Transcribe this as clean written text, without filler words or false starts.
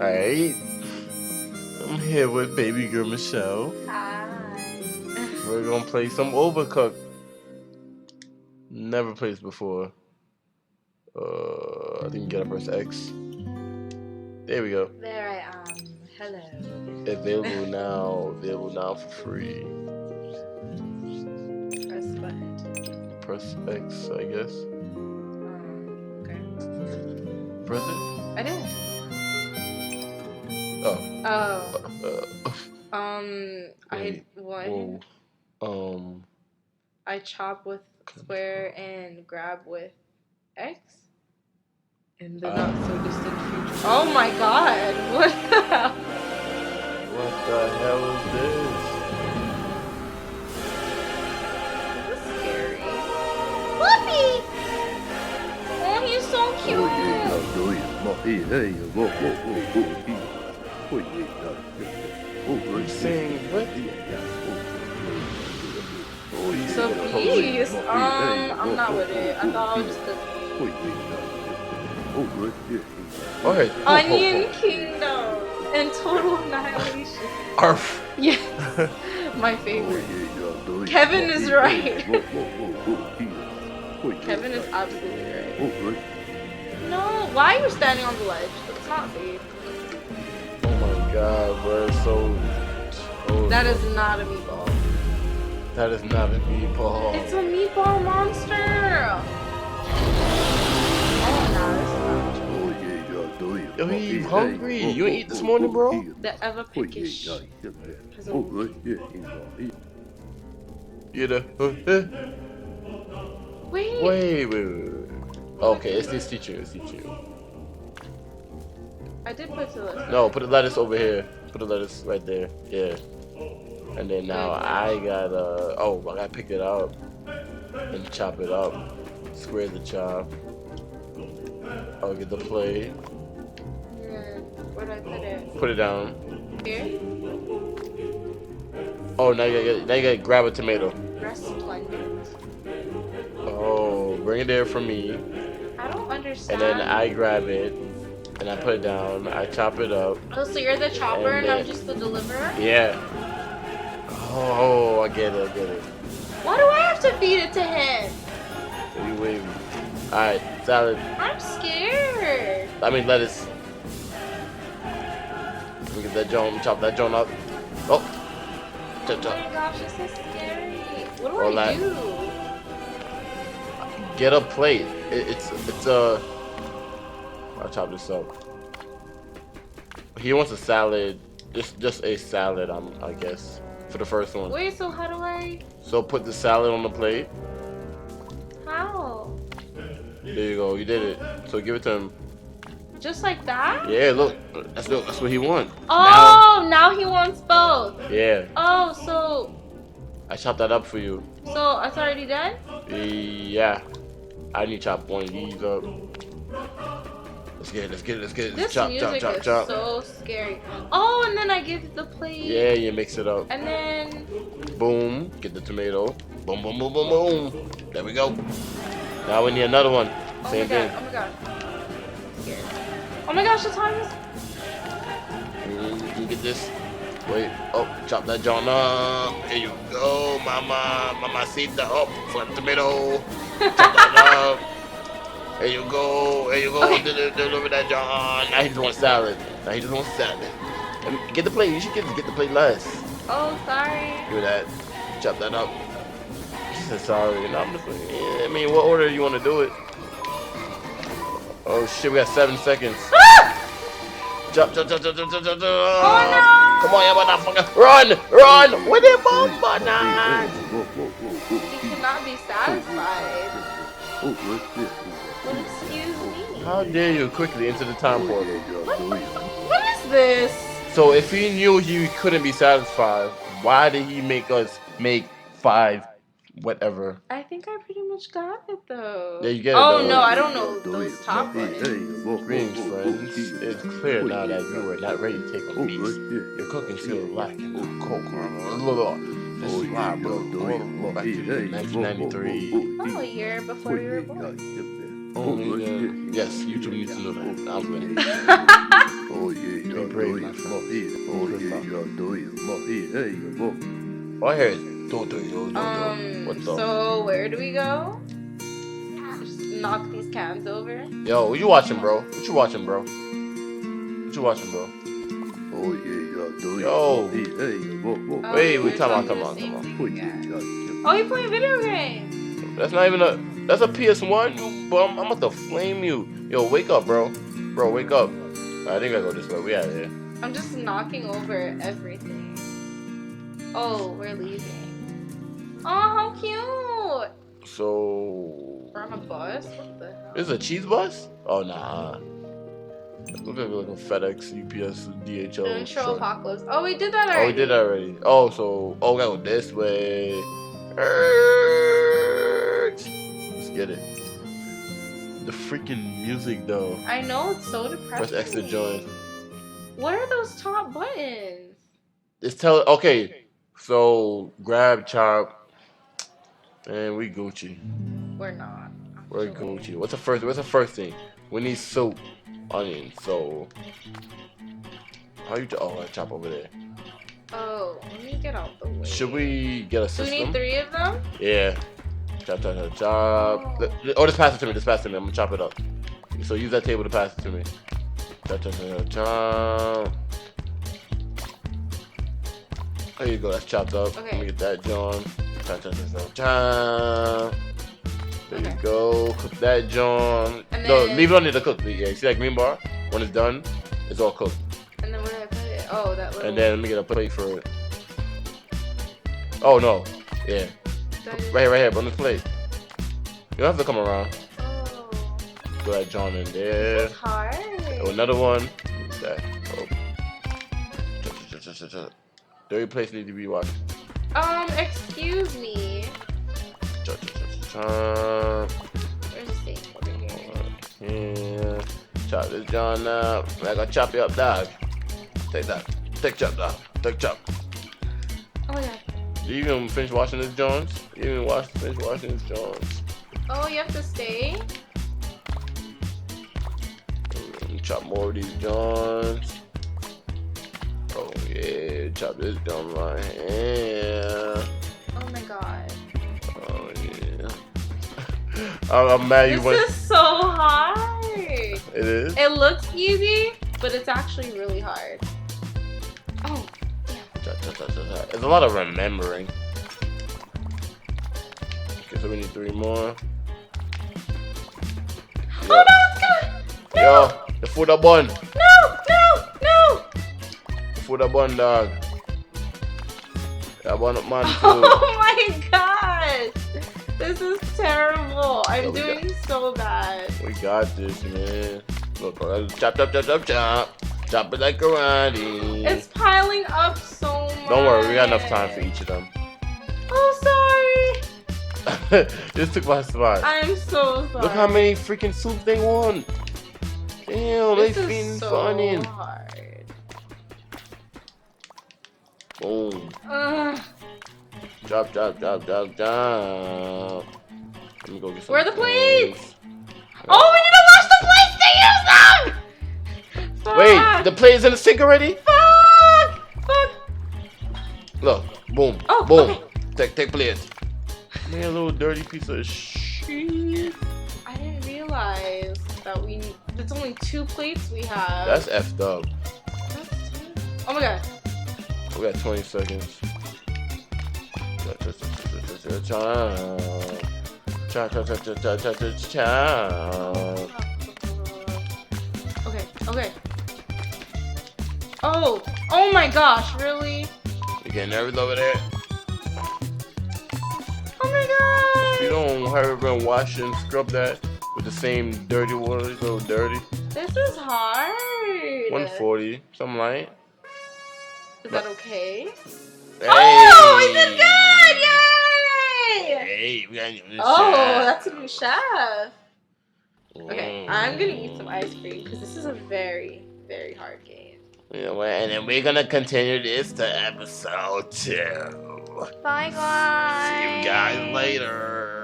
Alright. I'm here with baby girl Michelle. Hi. We're gonna play some Overcooked. Never played this before. I think you gotta press X. There we go. There I am. Hello. Available now for free. Press button. Press X, I guess. Okay. Press it? I did. Oh. I Whoa. I chop with square and grab with X. In the not so distant future. Oh my god! What the hell? What the hell is this? This is scary. Fluffy! Oh, he's so cute! He's saying what? So beast. I'm not with it. I thought I was just Okay. Onion Kingdom and Total Annihilation. Arf. Yes, my favorite. Kevin is right. Kevin is absolutely right. No, why are you standing on the ledge? It's not safe. Oh my god, bro, it's so... That is not a meatball. That is not a meatball. It's a meatball monster. Oh no, Yo, he hungry. You ain't eat this morning, bro? the ever pickish. You know. Wait. Wait. Okay, it's teacher. I did put the lettuce. No, put the lettuce over here. Put the lettuce right there. Yeah. And then now I gotta I gotta pick it up and chop it up. Square the chop. I'll get the plate. Where do I put it? Put it down. Here? Oh, now you gotta grab a tomato. Resplendent. Oh, bring it there for me. I don't understand. And then I grab it and I put it down. I chop it up. Oh, so you're the chopper and I'm just the deliverer? Yeah. Oh, I get it. Why do I have to feed it to him? You wait. Alright, salad. I'm scared. I mean lettuce. Let me get that joint, chop that joint up. Oh! Oh my gosh, this is scary. What do All I that. do? Get a plate. It's I'll chop this up. He wants a salad. Just a salad, I guess. For the first one. Wait, so how do I... So put the salad on the plate. How? There you go, you did it. So give it to him. Just like that? Yeah, look. That's what he wants. Oh, now he wants both. Yeah. Oh, so I chopped that up for you. it's already done? Yeah. I need to chop one of these up. Let's get it. This Chop. music is so scary. Oh, and then I give the plate. Yeah, you mix it up. And then... Boom. Get the tomato. Boom. There we go. Now we need another one. Same thing. Oh my god. I'm scared. Oh my gosh, the time is... You get this. Wait. Oh, chop that joint up. Here you go, mamacita. Oh, for the tomato. Chop that up. There you go. Okay. Deliver that joint. Now he just wants salad. Get the plate. You should get the plate last. Oh, sorry. Give me that. Chop that up. She said sorry. And I'm just like, yeah, I mean, what order you want to do it? Oh shit, we got 7 seconds. Chop. Oh no! Come on, you motherfucker. Run! With it, bananas. You cannot be satisfied. Well, excuse me. How dare you quickly into the time portal? What is this? So if he knew he couldn't be satisfied, why did he make us make 5 whatever? I think I pretty much got it though. Yeah, you get it. Oh though. no, I don't know those top buttons. Greetings, friends. It's clear now that you are not ready to take on beats. Your cooking skills lacking cold caramel. This is why, bro. Back to 1993. Oh, a year before you were born. Yes, YouTube needs to know that. I was winning. Be brave, my friend. All I hear is do. What the? So where do we go? Just knock these cans over. Yo, what you watching, bro? What you watching, bro? Yo. Wait, we come on. Oh, you playing video games? That's not even that's a PS1, you bum. I'm about to flame you. Yo, wake up, bro. Bro, wake up. I think I go this way. We out here. I'm just knocking over everything. Oh, we're leaving. Oh, how cute. So We're on a bus? What the hell? This is a cheese bus? Oh nah. Look like a FedEx, UPS, DHL. Intro apocalypse. Oh, we did that already. Oh, we did that already. Oh, so we gotta go this way. Let's get it. The freaking music though. I know, it's so depressing. Press X to join. What are those top buttons? It's okay. So grab, chop, and we Gucci. We're not. We're Gucci. What's the first thing? We need soap, onion. So how you? I chop over there. Oh, let me get out the way. Should we get a system? Do we need 3 of them? Yeah. Chop. Oh, just pass it to me. I'm gonna chop it up. So use that table to pass it to me. Chop. There you go. That's chopped up. Okay. Let me get that, John. Chop. There you go. Cook that, John. No, leave it under the cook. Yeah, you see that green bar? When it's done, it's all cooked. And then where do I put it? Oh, that little. And then let me get a plate for it. Oh no. Yeah. Right here, on this plate. You don't have to come around. Oh. Throw that John in there. This is hard. Oh, another one. That. Oh. Dirty plates need to be washed. Excuse me. Where's the steak? Over here. Yeah. Chop this John up. I'm gonna chop you up, dog. Take that. Take chop, dog. Take chop. Oh my god. Do you even finish washing this Johns? You even finish washing this Johns? Oh, you have to stay? Chop more of these Johns. Oh yeah, chop this John right here. Oh my god. Oh yeah. I'm mad you went. This is so hard. It is? It looks easy, but it's actually really hard. Oh, yeah. There's a lot of remembering. Okay, so we need 3 more. Oh no, it's good! No! Yo, the food are bun. No! The food are bun, dog. Yeah, bun up man food. Oh my gosh! This is terrible. I'm doing so bad. We got this, man. Look, chop. Chop it like karate. It's piling up so much. Don't worry, we got enough time for each of them. Oh, sorry. This took my spot. I'm so sorry. Look how many freaking soup they want. Damn, they feeding so funny. hard. Boom. Chop. Let me go get some. Where are the plates? Oh, we need to wash the plates to use them! Fuck. Wait, the plate's in the sink already? Fuck! Look, boom, Oh, boom. okay. Take plates. Man, a little dirty piece of shit. I didn't realize that it's only 2 plates we have. That's effed up. Oh my god. We got 20 seconds. Okay. Oh my gosh, really? You getting nervous over there? Oh my god! You don't hurry up and wash and scrub that with the same dirty water. It's a little dirty. This is hard. 140, something like. Is that okay? Hey. Oh, we did good! Yay! Hey, we got a new chef. That's a new chef. Okay, I'm gonna eat some ice cream because this is a very, very hard game. And then we're gonna continue this to episode 2. Bye, guys. See you guys later.